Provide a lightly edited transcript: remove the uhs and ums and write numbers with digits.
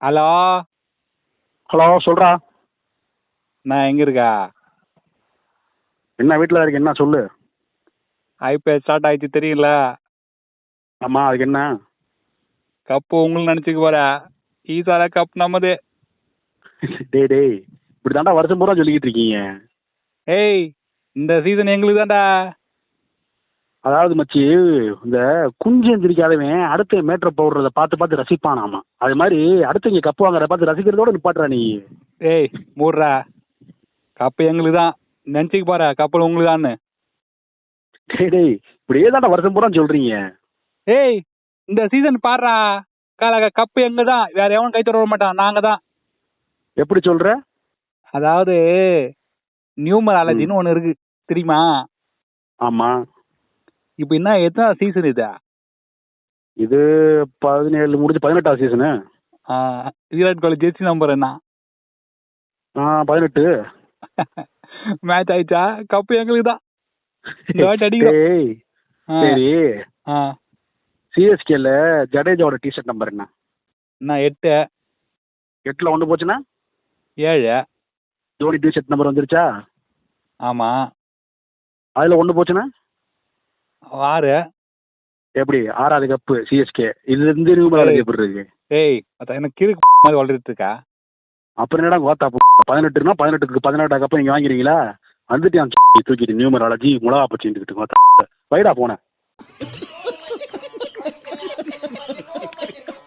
Hello. Hello, சொல்றா. நான் எங்க இருக்கா? என்ன வீட்டில் இருக்கு? என்ன சொல்லு. ஐபிஎல் ஸ்டார்ட் ஆயிடுச்சு தெரியல. ஆமா, அதுக்கு என்ன? கப்பு உங்களுக்கு நினைச்சுக்க போற. ஈசால கப் நம்மது. டேய் டேய், இப்படி தாண்டா வருஷம் பூரா சொல்லிக்கிட்டு இருக்கீங்க. ஏய், இந்த சீசன் எங்களுக்கு தான்டா. அதாவது மச்சி, இந்த குஞ்சு எந்திரிக்காதவன் அடுத்த மேட்ரை போடுறத பார்த்து பார்த்து ரசிப்பானாமா. அது மாதிரி அடுத்து இங்கே கப்பு வாங்குறத பார்த்து ரசிக்கிறதோட நிப்பாட்டுறா நீ. ஏய், மூடுறா. கப்பு எங்களுக்கு தான். நினைச்சுக்க போற கப்பல் உங்களுக்கு தான்னு. டேய் டேய், இப்படியே தாண்டா வருஷம் பூரா சொல்றீங்க. ஏய், இந்த சீசன் பாடுறா. கப்பு எங்க தான், வேற எவனும் கை தர மாட்டான், நாங்க தான். எப்படி சொல்ற? அதாவது நியூமராலஜின்னு ஒண்ணு இருக்கு, தெரியுமா? ஆமா. இப்ப என்ன எத்தனை சீசன் இது? இது 17 முடிஞ்சு 18ஆம் season. Virat Kohli Jersey number என்ன? 18. மேட்ச் ஆயிடுச்சா? கப்பு எங்களுக்கு தான். டேய் சரி, சிஎஸ்கேல ஜடேஜாவோட டிஷர்ட் நம்பர் என்ன? 8. 8ல 1 போச்சுன்னா 7. தோனி டிஷர்ட் நம்பர் வந்துருச்சா? ஆமா. அதுல 1 போச்சுன்னா 6. எப்படி 6வது கப்பு சிஎஸ்கே? இதுல இருந்து நியூமராலஜி எப்படி இருக்கு? ஏய், அத எனக்கு கிறுக்கு மாதிரி வளர்த்துட்டு இருக்கா. அப்புறம் என்னடா கோத்தா 18னா 18க்கு 18 கப்பு நீங்க வாங்கிறீங்களா? வந்துட்டு தூக்கிட்டு நியூமராலஜி முளகா பச்சிட்டு வைடா போன.